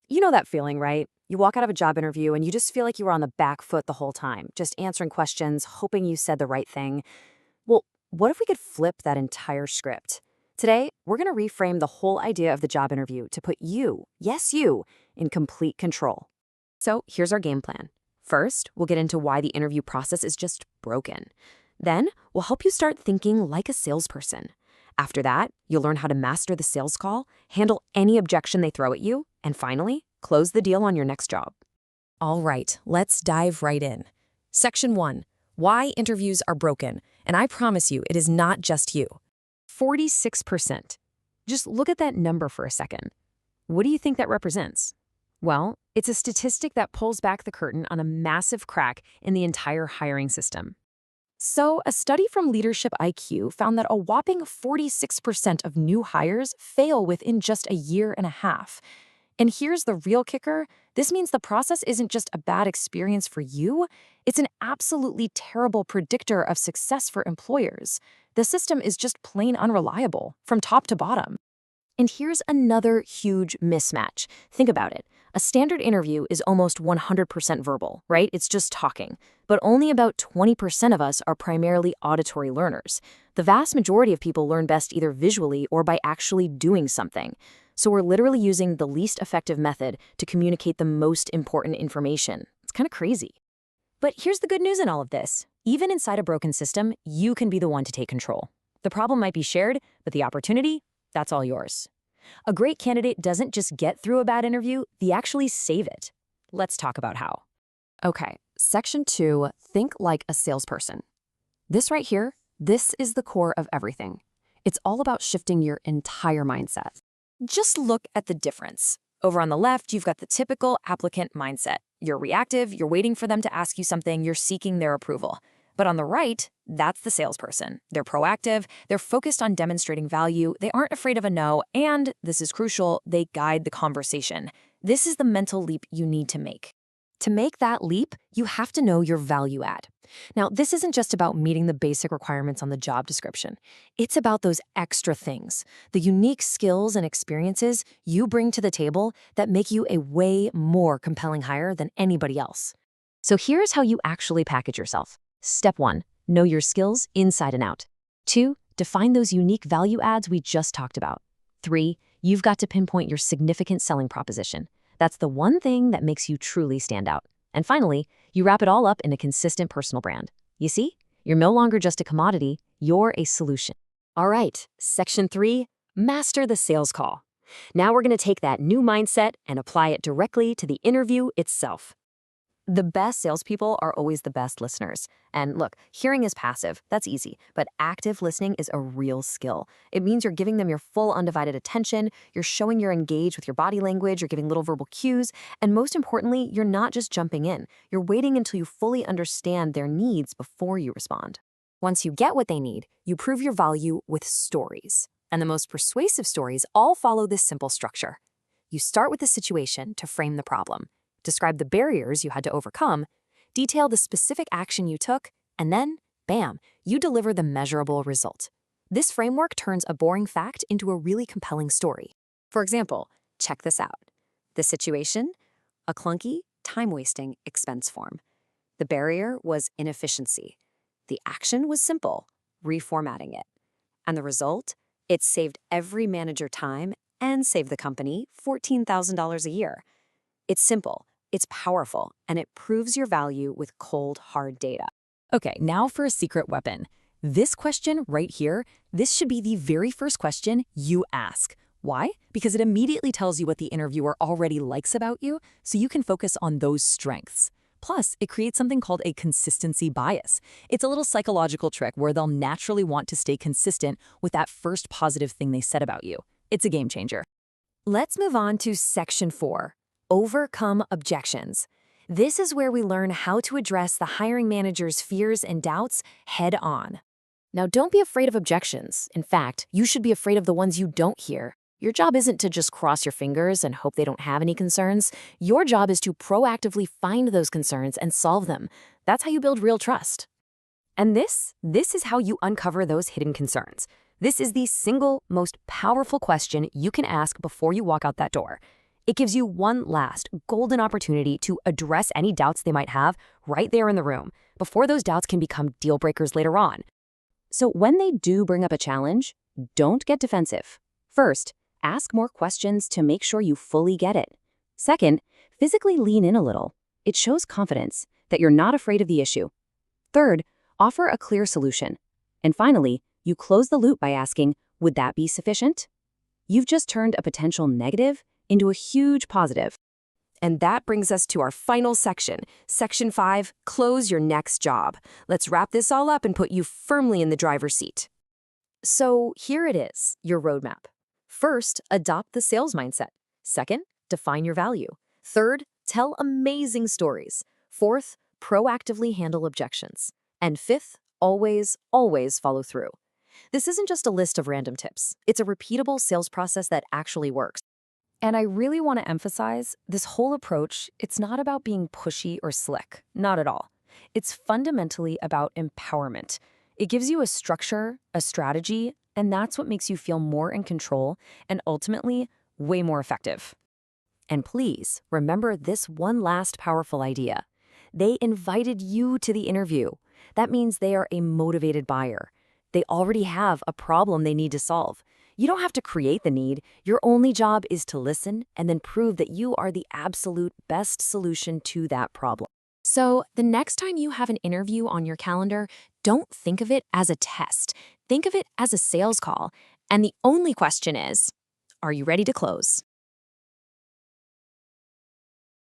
You know that feeling, right? You walk out of a job interview and you just feel like you were on the back foot the whole time, just answering questions, hoping you said the right thing. Well, what if we could flip that entire script? Today, we're going to reframe the whole idea of the job interview to put you, yes, you, in complete control. So here's our game plan. First, we'll get into why the interview process is just broken. Then, we'll help you start thinking like a salesperson. After that, you'll learn how to master the sales call, handle any objection they throw at you, and finally, close the deal on your next job. All right, let's dive right in. Section 1. Why interviews are broken. And I promise you, it is not just you. 46%. Just look at that number for a second. What do you think that represents? Well, it's a statistic that pulls back the curtain on a massive crack in the entire hiring system. So, a study from Leadership IQ found that a whopping 46% of new hires fail within just a year and a half. And here's the real kicker. This means the process isn't just a bad experience for you, it's an absolutely terrible predictor of success for employers. The system is just plain unreliable, from top to bottom. And here's another huge mismatch. Think about it. A standard interview is almost 100% verbal, right? It's just talking. But only about 20% of us are primarily auditory learners. The vast majority of people learn best either visually or by actually doing something. So we're literally using the least effective method to communicate the most important information. It's kind of crazy. But here's the good news in all of this. Even inside a broken system, you can be the one to take control. The problem might be shared, but the opportunity, that's all yours. A great candidate doesn't just get through a bad interview, they actually save it. Let's talk about how. Okay, section 2, think like a salesperson. This right here, this is the core of everything. It's all about shifting your entire mindset. Just look at the difference. Over on the left, you've got the typical applicant mindset. You're reactive, you're waiting for them to ask you something, you're seeking their approval. But on the right, that's the salesperson. They're proactive, they're focused on demonstrating value, they aren't afraid of a no, and, this is crucial, they guide the conversation. This is the mental leap you need to make. To make that leap, you have to know your value add. Now, this isn't just about meeting the basic requirements on the job description. It's about those extra things, the unique skills and experiences you bring to the table that make you a way more compelling hire than anybody else. So here's how you actually package yourself. Step 1, know your skills inside and out. 2, define those unique value adds we just talked about. 3, you've got to pinpoint your significant selling proposition. That's the one thing that makes you truly stand out. And finally, you wrap it all up in a consistent personal brand. You see, you're no longer just a commodity, you're a solution. All right, section 3, master the sales call. Now we're going to take that new mindset and apply it directly to the interview itself. The best salespeople are always the best listeners. And look, hearing is passive, that's easy, but active listening is a real skill. It means you're giving them your full undivided attention, you're showing you're engaged with your body language, you're giving little verbal cues, and most importantly, you're not just jumping in. You're waiting until you fully understand their needs before you respond. Once you get what they need, you prove your value with stories. And the most persuasive stories all follow this simple structure. You start with the situation to frame the problem. Describe the barriers you had to overcome, detail the specific action you took, and then, bam, you deliver the measurable result. This framework turns a boring fact into a really compelling story. For example, check this out. The situation, a clunky, time-wasting expense form. The barrier was inefficiency. The action was simple, reformatting it. And the result? It saved every manager time and saved the company $14,000 a year. It's simple. It's powerful, and it proves your value with cold, hard data. Okay, now for a secret weapon. This question right here, this should be the very first question you ask. Why? Because it immediately tells you what the interviewer already likes about you, so you can focus on those strengths. Plus, it creates something called a consistency bias. It's a little psychological trick where they'll naturally want to stay consistent with that first positive thing they said about you. It's a game changer. Let's move on to section 4. Overcome objections. This is where we learn how to address the hiring manager's fears and doubts head on. Now, don't be afraid of objections. In fact, you should be afraid of the ones you don't hear. Your job isn't to just cross your fingers and hope they don't have any concerns. Your job is to proactively find those concerns and solve them. That's how you build real trust. And this is how you uncover those hidden concerns. This is the single most powerful question you can ask before you walk out that door. It gives you one last golden opportunity to address any doubts they might have right there in the room before those doubts can become deal breakers later on. So when they do bring up a challenge, don't get defensive. First, ask more questions to make sure you fully get it. Second, physically lean in a little. It shows confidence that you're not afraid of the issue. Third, offer a clear solution. And finally, you close the loop by asking, would that be sufficient? You've just turned a potential negative into a huge positive. And that brings us to our final section. Section 5, close your next job. Let's wrap this all up and put you firmly in the driver's seat. So here it is, your roadmap. First, adopt the sales mindset. Second, define your value. Third, tell amazing stories. Fourth, proactively handle objections. And fifth, always, always follow through. This isn't just a list of random tips. It's a repeatable sales process that actually works. And I really want to emphasize, this whole approach, it's not about being pushy or slick. Not at all. It's fundamentally about empowerment. It gives you a structure, a strategy, and that's what makes you feel more in control and ultimately way more effective. And please, remember this one last powerful idea. They invited you to the interview. That means they are a motivated buyer. They already have a problem they need to solve. You don't have to create the need. Your only job is to listen and then prove that you are the absolute best solution to that problem. So the next time you have an interview on your calendar, don't think of it as a test. Think of it as a sales call. And the only question is, are you ready to close?